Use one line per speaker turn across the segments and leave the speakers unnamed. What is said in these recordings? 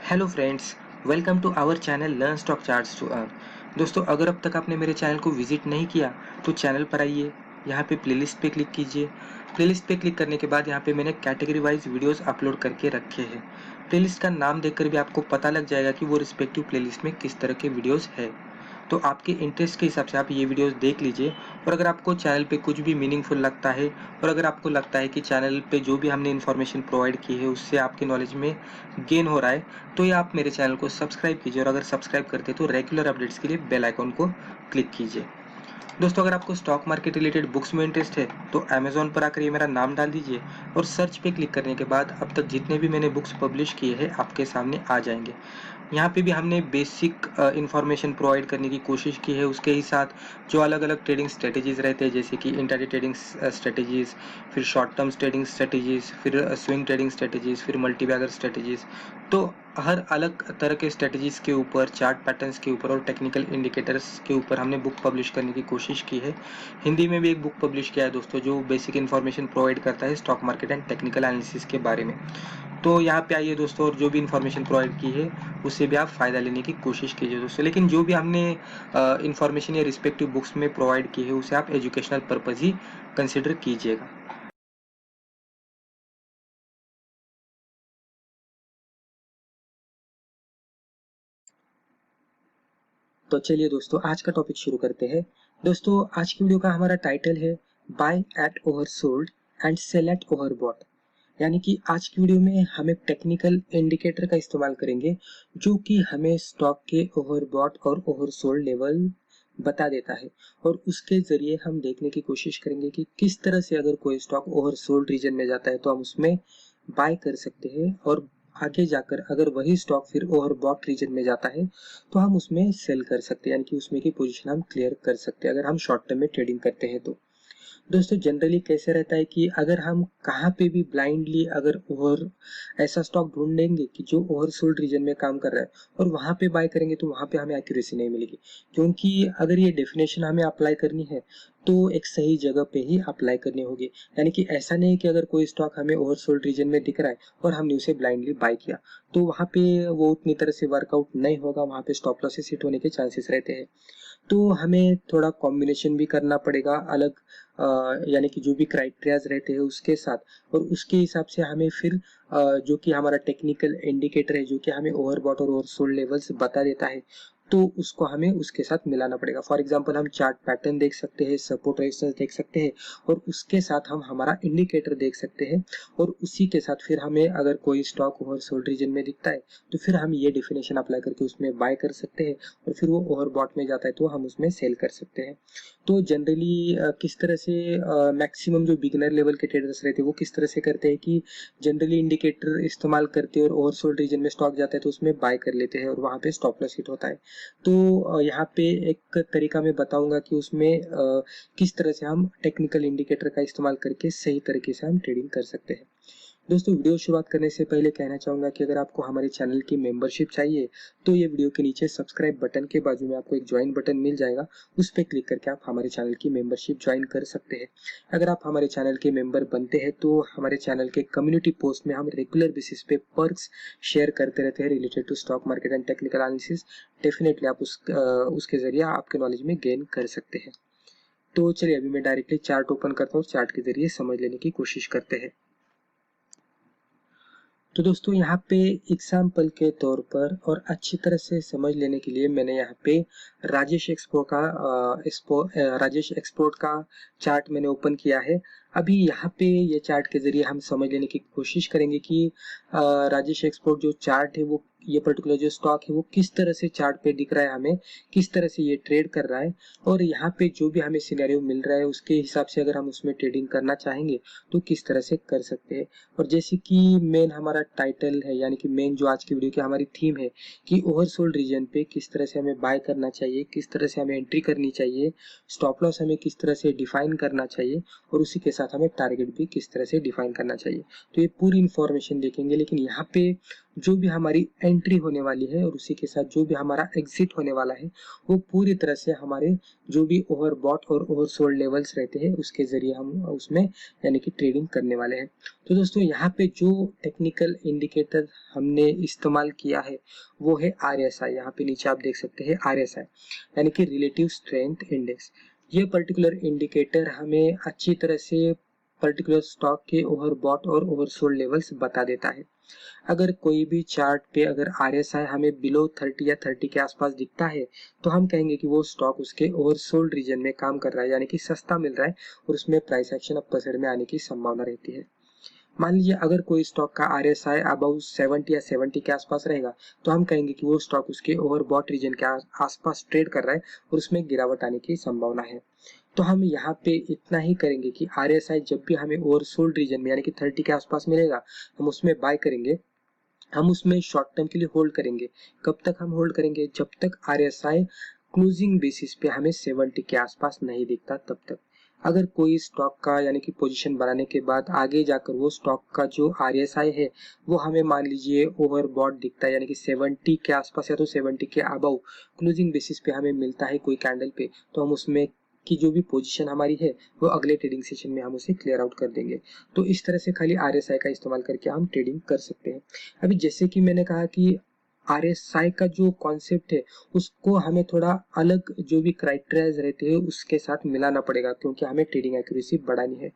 Hello friends, welcome to our channel learn stock charts to earn. दोस्तों, अगर अब तक आपने मेरे चैनल को विजिट नहीं किया तो चैनल पर आइए, यहाँ पे प्लेलिस्ट पे क्लिक कीजिए। प्लेलिस्ट पे क्लिक करने के बाद यहाँ पे मैंने कैटेगरी वाइज वीडियोस अपलोड करके रखे हैं। प्लेलिस्ट का नाम देखकर भी आपको पता लग जाएगा कि वो रिस्पेक्टिव प्लेलिस्ट में किस तरह के वीडियोस है। तो आपके इंटरेस्ट के हिसाब से आप ये वीडियोस देख लीजिए। और अगर आपको चैनल पे कुछ भी मीनिंगफुल लगता है और अगर आपको लगता है कि चैनल पे जो भी हमने इन्फॉर्मेशन प्रोवाइड की है उससे आपके नॉलेज में गेन हो रहा है, तो ये आप मेरे चैनल को सब्सक्राइब कीजिए। और अगर सब्सक्राइब करते तो रेगुलर अपडेट्स के लिए बेल आइकॉन को क्लिक कीजिए। दोस्तों, अगर आपको स्टॉक मार्केट रिलेटेड बुक्स में इंटरेस्ट है तो अमेजोन पर आकर ये मेरा नाम डाल दीजिए और सर्च पे क्लिक करने के बाद अब तक जितने भी मैंने बुक्स पब्लिश किए हैं आपके सामने आ जाएंगे। यहाँ पे भी हमने बेसिक इंफॉर्मेशन प्रोवाइड करने की कोशिश की है। उसके ही साथ जो अलग अलग ट्रेडिंग स्ट्रेटेजीज रहते हैं, जैसे कि इंट्राडे ट्रेडिंग स्ट्रेटेजीज, फिर शॉर्ट टर्म ट्रेडिंग स्ट्रेटेजीज, फिर स्विंग ट्रेडिंग स्ट्रेटेजीज, फिर मल्टीबैगर स्ट्रेटेजीज, तो हर अलग तरह के स्ट्रेटेजीज के ऊपर, चार्ट पैटर्न्स के ऊपर और टेक्निकल इंडिकेटर्स के ऊपर हमने बुक पब्लिश करने की कोशिश की है। हिंदी में भी एक बुक पब्लिश किया है दोस्तों, जो बेसिक इन्फॉर्मेशन प्रोवाइड करता है stock market and technical analysis के बारे में। तो यहाँ पे आइए दोस्तों, और जो भी इन्फॉर्मेशन प्रोवाइड की है उससे भी आप फ़ायदा लेने की कोशिश कीजिए दोस्तों। लेकिन जो भी हमने इन्फॉर्मेशन या रिस्पेक्टिव बुक्स में प्रोवाइड की है उसे आप एजुकेशनल पर्पज़ ही कंसिडर कीजिएगा। तो चलिए दोस्तों, आज का टॉपिक शुरू करते हैं। दोस्तों, आज की वीडियो का हमारा टाइटल है buy at oversold and sell at overbought. यानी कि आज की वीडियो में हम एक टेक्निकल इंडिकेटर का इस्तेमाल करेंगे जो कि हमें स्टॉक के ओवरबॉट और ओवरसोल्ड लेवल बता देता है। और उसके जरिए हम देखने की कोशिश करेंगे कि किस तरह से अगर कोई स्टॉक ओवरसोल्ड रीजन में जाता है तो हम उसमें बाय कर सकते हैं, और आगे जाकर अगर वही स्टॉक फिर ओवरबॉट रीजन में जाता है तो हम उसमें सेल कर सकते हैं, यानी कि उसमें की पोजीशन हम क्लियर कर सकते हैं अगर हम शॉर्ट टर्म में ट्रेडिंग करते हैं तो। दोस्तों, जनरली कैसे रहता है कि अगर हम कहाँ पे भी ब्लाइंडली अगर ओवर ऐसा स्टॉक ढूंढेंगे कि जो ओवरसोल्ड रीजन में काम कर रहा है और वहां पे बाय करेंगे तो वहां पे हमें एक्यूरेसी नहीं मिलेगी। क्योंकि अगर ये डेफिनेशन हमें अप्लाई करनी है तो एक सही जगह पे ही अप्लाई करनी होगी। यानी कि ऐसा नहीं है कि अगर कोई स्टॉक हमें ओवरसोल्ड रीजन में दिख रहा है और हमने उसे ब्लाइंडली बाय किया तो वहां पे वो उतनी तरह से वर्कआउट नहीं होगा, वहां पे स्टॉप लॉसेस हिट होने के चांसेस रहते हैं। तो हमें थोड़ा कॉम्बिनेशन भी करना पड़ेगा अलग, यानी कि जो भी क्राइटेरियाज रहते हैं उसके साथ, और उसके हिसाब से हमें फिर जो कि हमारा टेक्निकल इंडिकेटर है जो कि हमें ओवरबॉट और ओवरसोल्ड लेवल्स बता देता है, तो उसको हमें उसके साथ मिलाना पड़ेगा। फॉर एग्जांपल, हम चार्ट पैटर्न देख सकते हैं, सपोर्ट रेजिस्टेंस देख सकते हैं, और उसके साथ हम हमारा इंडिकेटर देख सकते हैं। और उसी के साथ फिर हमें अगर कोई स्टॉक ओवरसोल्ड रीजन में दिखता है तो फिर हम ये डेफिनेशन अप्लाई करके उसमें बाय कर सकते हैं, और फिर वो ओवरबॉट में जाता है तो हम उसमें सेल कर सकते हैं। तो जनरली किस तरह से मैक्सिमम जो बिगिनर लेवल के ट्रेडर्स रहते हैं वो किस तरह से करते हैं कि जनरली इंडिकेटर इस्तेमाल करते हैं और ओवरसोल्ड रीजन में स्टॉक जाता है तो उसमें बाय कर लेते हैं और वहां पे स्टॉप लॉस हिट होता है। तो यहाँ पे एक तरीका मैं बताऊंगा कि उसमें किस तरह से हम टेक्निकल इंडिकेटर का इस्तेमाल करके सही तरीके से हम ट्रेडिंग कर सकते हैं। दोस्तों, वीडियो शुरुआत करने से पहले कहना चाहूंगा कि अगर आपको हमारे चैनल की मेंबरशिप चाहिए तो ये वीडियो के नीचे सब्सक्राइब बटन के बाजू में आपको एक ज्वाइन बटन मिल जाएगा, उस पर क्लिक करके आप हमारे चैनल की मेंबरशिप ज्वाइन कर सकते हैं। अगर आप हमारे चैनल के मेंबर बनते हैं तो हमारे चैनल के कम्युनिटी पोस्ट में हम रेगुलर बेसिस पे पर्क्स शेयर करते रहते हैं related to stock market and technical analysis. Definitely आप उसके जरिए आपके नॉलेज में गेन कर सकते हैं। तो चलिए, अभी मैं डायरेक्टली चार्ट ओपन करता हूँ, चार्ट के जरिए समझ लेने की कोशिश करते हैं। तो दोस्तों, यहाँ पे एग्जाम्पल के तौर पर और अच्छी तरह से समझ लेने के लिए मैंने यहाँ पे राजेश एक्सपोर्ट का चार्ट मैंने ओपन किया है। अभी यहाँ पे ये चार्ट के जरिए हम समझ लेने की कोशिश करेंगे कि राजेश एक्सपोर्ट जो चार्ट है वो, ये पर्टिकुलर जो स्टॉक है वो किस तरह से चार्ट पे दिख रहा है, हमें किस तरह से ये ट्रेड कर रहा है, और यहाँ पे जो भी हमें सिनेरियो मिल रहा है उसके हिसाब से अगर हम उसमें ट्रेडिंग करना चाहेंगे तो किस तरह से कर सकते हैं। और जैसे कि मेन हमारा टाइटल है, यानी कि मेन जो आज की वीडियो की हमारी थीम है कि ओवरसोल्ड रीजन पे किस तरह से हमें बाय करना चाहिए, किस तरह से हमें एंट्री करनी चाहिए, स्टॉप लॉस हमें किस तरह से डिफाइन करना चाहिए, और उसी के साथ साथ हमें टारगेट भी किस तरह से डिफाइन करना चाहिए। तो ये पूरी इंफॉर्मेशन देखेंगे, लेकिन यहाँ पे जो भी हमारी एंट्री होने वाली है और उसी के साथ जो भी हमारा एग्जिट होने वाला है वो पूरी तरह से हमारे जो भी ओवरबॉट और ओवरसोल्ड लेवल्स रहते हैं उसके जरिए हम उसमें यानी कि ट्रेडिंग करने वाले हैं। तो दोस्तों यहाँ पे जो टेक्निकल इंडिकेटर हमने इस्तेमाल किया है वो है RSI। यहाँ पे नीचे आप देख सकते हैं RSI यानी कि रिलेटिव स्ट्रेंथ इंडेक्स। ये पर्टिकुलर इंडिकेटर हमें अच्छी तरह से पर्टिकुलर स्टॉक के ओवरबॉट और ओवरसोल्ड लेवल्स बता देता है। अगर कोई भी चार्ट पे अगर RSI हमें बिलो 30 या 30 के आसपास दिखता है तो हम कहेंगे कि वो स्टॉक उसके ओवरसोल्ड रीजन में काम कर रहा है, यानी कि सस्ता मिल रहा है और उसमें प्राइस एक्शन अपर साइड में आने की संभावना रहती है। मान लीजिए अगर कोई स्टॉक का RSI अबाउ 70 या 70 के आसपास रहेगा तो हम कहेंगे कि वो स्टॉक उसके ओवरबॉट रीजन के आसपास ट्रेड कर रहा है और उसमें गिरावट आने की संभावना है। तो हम यहाँ पे इतना ही करेंगे कि RSI जब भी हमें ओवरसोल्ड रीजन में यानी कि 30 के आसपास मिलेगा हम उसमें बाय करेंगे, हम उसमें शॉर्ट टर्म के लिए होल्ड करेंगे। कब तक हम होल्ड करेंगे? जब तक RSI क्लोजिंग बेसिस पे हमें 70 के आसपास नहीं दिखता तब तक। अगर कोई स्टॉक का यानी कि पोजीशन बनाने के बाद आगे जाकर वो स्टॉक का जो RSI है वो हमें मान लीजिए ओवरबॉट दिखता है यानी कि 70 के आसपास या तो 70 के अबव क्लोजिंग बेसिस पे हमें मिलता है कोई कैंडल पे, तो हम उसमें की जो भी पोजीशन हमारी है वो अगले ट्रेडिंग सेशन में हम उसे क्लियर आउट कर देंगे। तो इस तरह से खाली RSI का इस्तेमाल करके हम ट्रेडिंग कर सकते हैं। अभी जैसे कि मैंने कहा कि RSI का जो कॉन्सेप्ट है उसको हमें थोड़ा अलग जो भी क्राइटेरियाज रहते हैं उसके साथ मिलाना पड़ेगा, क्योंकि हमें ट्रेडिंग एक्यूरेसी बढ़ानी है।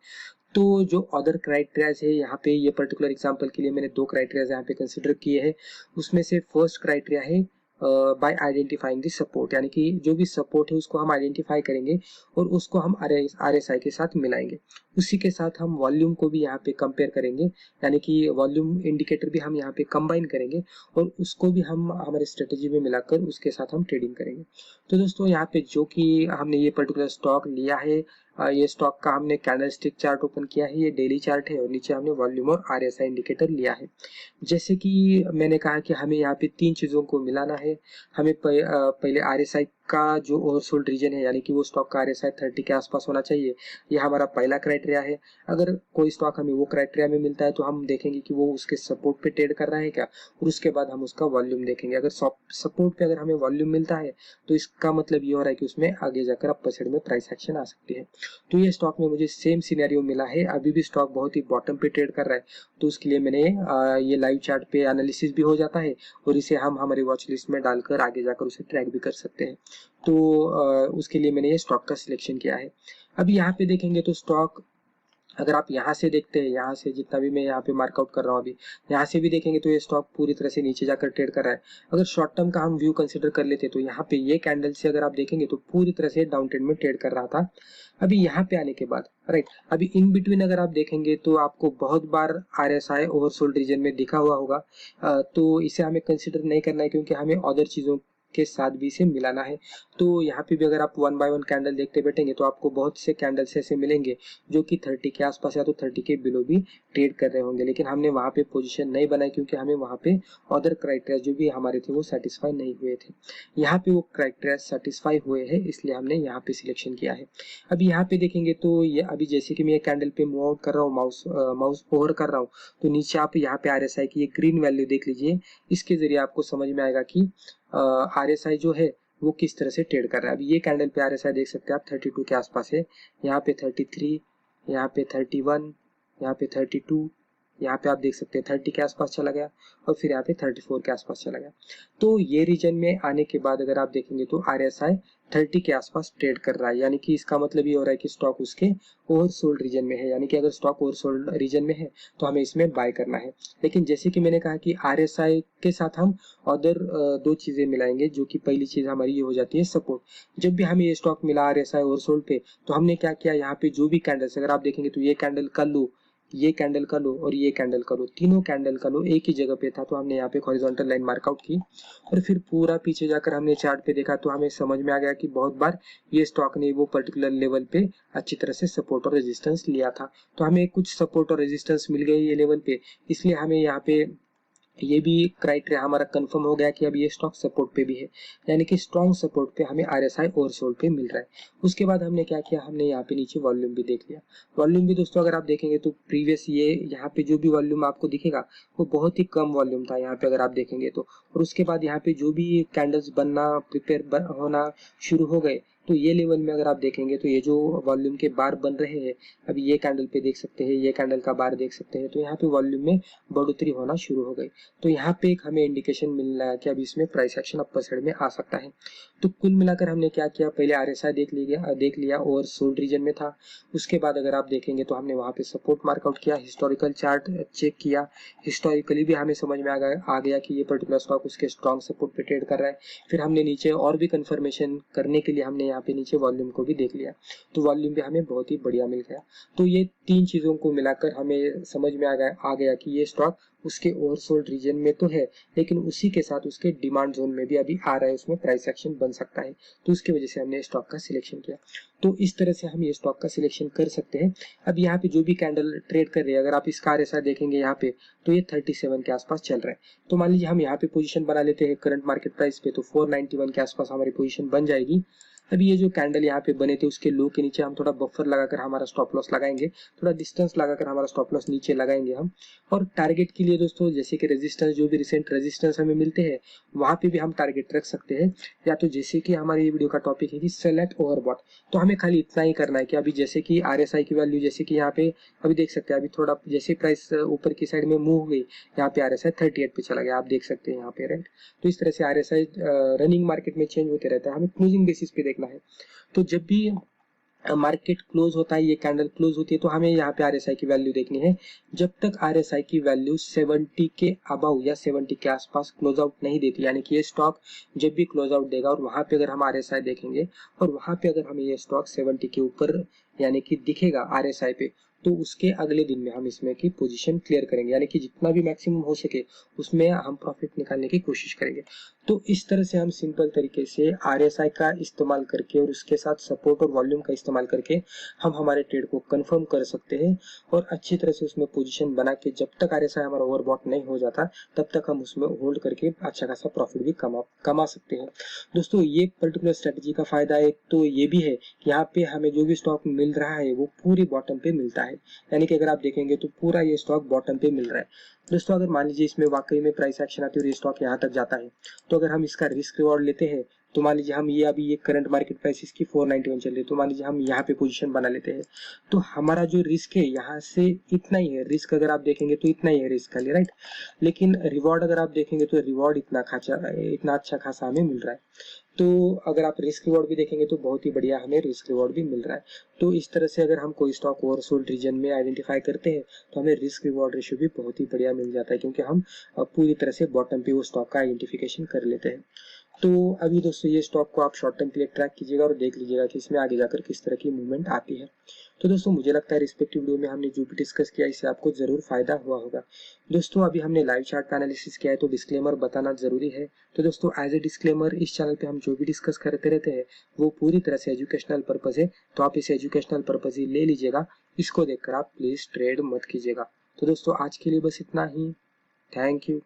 तो जो अदर क्राइटेरियाज है यहाँ पे, ये पर्टिकुलर एग्जांपल के लिए मैंने दो क्राइटेरियाज यहाँ पे कंसिडर किए हैं। उसमें से फर्स्ट क्राइटेरिया है बाय आइडेंटिफाइंग द सपोर्ट, यानी कि जो भी सपोर्ट है उसको हम आइडेंटिफाई करेंगे और उसको हम RSI के साथ मिलाएंगे। उसी के साथ हम वॉल्यूम को भी यहाँ पे कंपेयर करेंगे, यानी कि वॉल्यूम इंडिकेटर भी हम यहाँ पे कंबाइन करेंगे और उसको भी हम हमारे स्ट्रेटेजी में मिलाकर उसके साथ हम ट्रेडिंग करेंगे। तो दोस्तों यहाँ पे जो कि हमने ये पर्टिकुलर स्टॉक लिया है, ये स्टॉक का हमने कैंडलस्टिक चार्ट ओपन किया है, ये डेली चार्ट है और नीचे हमने वॉल्यूम और RSI इंडिकेटर लिया है। जैसे कि मैंने कहा कि हमें यहाँ पे तीन चीजों को मिलाना है। हमें पहले RSI का जो ओवरसोल्ड रीजन है यानी कि वो स्टॉक का RSI 30 के आसपास होना चाहिए, ये हमारा पहला क्राइटेरिया है। अगर कोई स्टॉक हमें वो क्राइटेरिया में मिलता है तो हम देखेंगे कि वो उसके सपोर्ट पे ट्रेड कर रहा है क्या, और उसके बाद हम उसका वॉल्यूम देखेंगे। अगर सपोर्ट पे अगर हमें वॉल्यूम मिलता है तो इसका मतलब ये हो रहा है कि उसमें आगे जाकर अपर साइड में प्राइस एक्शन आ सकती है। तो ये स्टॉक में मुझे सेम सिनेरियो मिला है, अभी भी स्टॉक बहुत ही बॉटम पे ट्रेड कर रहा है, तो उसके लिए मैंने ये लाइव चार्ट पे एनालिसिस भी हो जाता है और इसे हम हमारी वॉच लिस्ट में डालकर आगे जाकर उसे ट्रैक भी कर सकते हैं। तो उसके लिए मैंने ये स्टॉक का सिलेक्शन किया है। अभी यहाँ पे देखेंगे तो स्टॉक अगर आप यहाँ से देखते हैं, यहाँ से जितना भी मैं यहाँ पे मार्कआउट कर रहा हूँ अभी यहाँ से भी देखेंगे तो ये स्टॉक पूरी तरह से नीचे जाकर ट्रेड कर रहा है। अगर शॉर्ट टर्म का हम व्यू कंसिडर कर लेते तो यहाँ पे ये कैंडल से अगर आप देखेंगे तो पूरी तरह से डाउन ट्रेंड में ट्रेड कर रहा था। अभी यहाँ पे आने के बाद राइट, अभी इन बिटवीन अगर आप देखेंगे तो आपको बहुत बार RSI ओवरसोल्ड रीजन में दिखा हुआ होगा, तो इसे हमें कंसिडर नहीं करना है क्योंकि हमें अदर चीजों के साथ भी इसे मिलाना है। तो यहाँ पे भी अगर आप वन बाय वन कैंडल देखते बैठेंगे तो आपको बहुत से कैंडल्स ऐसे मिलेंगे जो कि 30 के आसपास या तो 30 के बिलो भी ट्रेड कर रहे होंगे, लेकिन हमने वहां पे पोजीशन नहीं बनाई क्योंकि हमें वहां पे अदर क्राइटेरिया जो भी हमारे थे वो सेटिस्फाई नहीं हुए थे। यहाँ पे वो क्राइटेरिया सेटिस्फाई हुए हैं, इसलिए हमने यहाँ पे सिलेक्शन किया है। अभी यहाँ पे देखेंगे तो ये अभी जैसे कि मैं कैंडल पे मूव आउट कर रहा हूँ, माउस ओवर कर रहा हूँ, तो नीचे आप यहाँ पे RSI की ये ग्रीन वैल्यू देख लीजिए। इसके जरिए आपको समझ में आएगा कि RSI जो है वो किस तरह से ट्रेड कर रहा है। अभी ये कैंडल पे RSI देख सकते हैं आप 32 के आसपास है, यहाँ पे 33, यहाँ पे 31, यहाँ पे 32, यहाँ पे आप देख सकते हैं 30 के आसपास चला गया और फिर यहाँ पे 34 के आसपास चला गया। तो ये रीजन में आने के बाद अगर आप देखेंगे तो RSI 30 के आसपास ट्रेड कर रहा है, यानी कि इसका मतलब ये हो रहा है कि स्टॉक उसके ओवरसोल्ड रीजन में है, यानी कि अगर स्टॉक ओवरसोल्ड रीजन में है तो हमें इसमें बाय करना है। लेकिन जैसे कि मैंने कहा कि RSI के साथ हम अदर दो चीजें मिलाएंगे, जो कि पहली चीज हमारी ये हो जाती है सपोर्ट। जब भी हमें ये स्टॉक मिला RSI ओवरसोल्ड पे तो हमने क्या किया, यहाँ पे जो भी कैंडल्स अगर आप देखेंगे तो ये कैंडल का लो, ये कैंडल का लो और ये कैंडल का लो, तीनों कैंडल का लो एक ही जगह पे था, तो हमने यहाँ पे हॉरिजॉन्टल लाइन मार्कआउट की और फिर पूरा पीछे जाकर हमने चार्ट पे देखा तो हमें समझ में आ गया कि बहुत बार ये स्टॉक ने वो पर्टिकुलर लेवल पे अच्छी तरह से सपोर्ट और रेजिस्टेंस लिया था। तो हमें कुछ सपोर्ट और रेजिस्टेंस मिल गई ये लेवल पे, इसलिए हमें यहाँ पे ये भी क्राइटेरिया हमारा कंफर्म हो गया कि अब ये स्टॉक सपोर्ट पे भी है, यानी कि स्ट्रॉन्ग सपोर्ट पे हमें आरएसआई ओवरसोल्ड पे मिल रहा है। उसके बाद हमने क्या किया, हमने यहाँ पे नीचे वॉल्यूम भी देख लिया। वॉल्यूम भी दोस्तों अगर आप देखेंगे तो प्रीवियस ये यहाँ पे जो भी वॉल्यूम आपको दिखेगा वो बहुत ही कम वॉल्यूम था यहाँ पे अगर आप देखेंगे तो। और उसके बाद यहाँ पे जो भी कैंडल्स बनना प्रिपेयर होना शुरू हो गए, तो ये लेवल में अगर आप देखेंगे तो ये जो वॉल्यूम के बार बन रहे हैं, अभी ये कैंडल पे देख सकते हैं, ये कैंडल का बार देख सकते हैं, तो यहाँ पे वॉल्यूम में बढ़ोतरी होना शुरू हो गई। तो यहाँ पे एक हमें इंडिकेशन मिल रहा है कि अब इसमें प्राइस एक्शन अपर साइड में आ सकता है। तो कुल मिलाकर हमने क्या किया, पहले आरएसआई देख लिया ओवरसोल्ड रीजन में था। उसके बाद अगर आप देखेंगे तो हमने वहां पे सपोर्ट मार्कआउट किया, हिस्टोरिकल चार्ट चेक किया, हिस्टोरिकली भी हमें समझ में आ गया कि ये पर्टिकुलर स्टॉक उसके स्ट्रॉन्ग सपोर्ट पे ट्रेड कर रहा है। फिर हमने नीचे और भी कंफर्मेशन करने के लिए हमने यहाँ पे नीचे वॉल्यूम को भी देख लिया, तो वॉल्यूम भी हमें बहुत ही बढ़िया मिल गया। तो ये तीन चीजों को मिलाकर हमें समझ में आ गया कि ये स्टॉक उसके ओवरसोल्ड रीजन में तो है, लेकिन उसी के साथ उसके डिमांड जोन में भी अभी आ रहा है, उसमें प्राइस एक्शन बन सकता है। तो उसकी वजह से हमने स्टॉक का सिलेक्शन किया। तो इस तरह से हम ये स्टॉक का सिलेक्शन कर सकते हैं। अब यहाँ पे जो भी कैंडल ट्रेड कर रहे हैं, अगर आप इसका आरएसआई देखेंगे यहाँ पे, तो ये 37 के आसपास चल रहा है। तो मान लीजिए हम यहाँ पे पोजीशन बना लेते हैं करंट मार्केट प्राइस पे, तो 491 के आसपास हमारी पोजीशन बन जाएगी। अभी ये जो कैंडल यहाँ पे बने थे उसके लो के नीचे हम थोड़ा बफर लगाकर हमारा स्टॉप लॉस लगाएंगे, थोड़ा डिस्टेंस लगाकर हमारा स्टॉप लॉस नीचे लगाएंगे हम। और टारगेट के लिए दोस्तों जैसे कि रेजिस्टेंस, जो भी रिसेंट रेजिस्टेंस हमें मिलते हैं वहां पे भी हम टारगेट रख सकते हैं। या तो जैसे कि हमारे ये वीडियो का टॉपिक है कि सेल एट ओवरबॉट, तो हमें खाली इतना ही करना है कि अभी जैसे कि आरएसआई की वैल्यू, जैसे कि यहाँ पे अभी देख सकते हैं, अभी थोड़ा जैसे प्राइस ऊपर की साइड में मूव हो गई, यहाँ पे आरएसआई 38 पे चला गया, आप देख सकते हैं यहाँ पे, राइट। तो इस तरह से आरएसआई रनिंग मार्केट में चेंज होते रहता है, हमें क्लोजिंग बेसिस पे देखना है। तो जब भी मार्केट क्लोज होता है, ये कैंडल क्लोज होती है, तो हमें यहाँ पे आरएसआई की वैल्यू देखनी है। जब तक आरएसआई की वैल्यू 70 के अबव या 70 के आसपास क्लोज आउट नहीं देती, यानी कि ये स्टॉक जब भी क्लोज आउट देगा और वहां पे अगर हम आरएसआई देखेंगे और वहां पे अगर हमें ये स्टॉक 70 के ऊपर यानी कि दिखेगा आरएसआई पे, तो उसके अगले दिन में हम इसमें की पोजीशन क्लियर करेंगे, यानी कि जितना भी मैक्सिमम हो सके उसमें हम प्रॉफिट निकालने की कोशिश करेंगे। तो इस तरह से हम सिंपल तरीके से आरएसआई का इस्तेमाल करके और उसके साथ सपोर्ट और वॉल्यूम का इस्तेमाल करके हम हमारे ट्रेड को कंफर्म कर सकते हैं और अच्छी तरह से उसमें पोजीशन बना के जब तक आरएसआई हमारा ओवरबॉट नहीं हो जाता तब तक हम उसमें होल्ड करके अच्छा खासा प्रॉफिट भी कमा सकते हैं। दोस्तों ये पर्टिकुलर स्ट्रेटेजी का फायदा एक तो ये भी है कि यहाँ पे हमें जो भी स्टॉक मिल रहा है वो पूरी बॉटम पे मिलता है, यानी कि अगर आप देखेंगे तो पूरा ये स्टॉक बॉटम पे मिल रहा है। दोस्तों अगर मान लीजिए इसमें वाकई में प्राइस एक्शन आती है और ये स्टॉक यहाँ तक जाता है, तो अगर हम इसका रिस्क रिवॉर्ड लेते हैं, तो मान लीजिए हम ये अभी ये करंट मार्केट प्राइस इसकी 491 चल रही है, तो मान लीजिए हम यहाँ पे पोजीशन बना लेते हैं, तो हमारा जो रिस्क है यहाँ से इतना ही है, रिस्क अगर आप देखेंगे तो इतना ही है रिस्क खाली, राइट। लेकिन रिवॉर्ड अगर आप देखेंगे तो रिवॉर्ड इतना अच्छा खासा हमें मिल रहा है। तो अगर आप रिस्क रिवॉर्ड भी देखेंगे तो बहुत ही बढ़िया हमें रिस्क रिवॉर्ड भी मिल रहा है। तो इस तरह से अगर हम कोई स्टॉक ओवरसोल्ड रीजन में आइडेंटिफाई करते हैं तो हमें रिस्क रिवॉर्ड रेशियो भी बहुत ही बढ़िया मिल जाता है, क्योंकि हम पूरी तरह से बॉटम पे वो स्टॉक का आइडेंटिफिकेशन कर लेते हैं। तो अभी दोस्तों ये स्टॉक को आप शॉर्ट टर्म के लिए ट्रैक कीजिएगा और देख लीजिएगा कि इसमें आगे जाकर किस तरह की मूवमेंट आती है। तो दोस्तों मुझे लगता है रिस्पेक्टिव वीडियो में हमने जो भी डिस्कस किया इससे आपको जरूर फायदा हुआ होगा। दोस्तों अभी हमने लाइव चार्ट का एनालिसिस किया है तो डिस्क्लेमर बताना जरूरी है। तो दोस्तों एज ए डिस्क्लेमर इस चैनल पे हम जो भी डिस्कस करते रहते हैं वो पूरी तरह से एजुकेशनल पर्पज है, तो आप इसे एजुकेशनल पर्पज ही ले लीजिएगा, इसको देखकर आप प्लीज ट्रेड मत कीजिएगा। तो दोस्तों आज के लिए बस इतना ही, थैंक यू।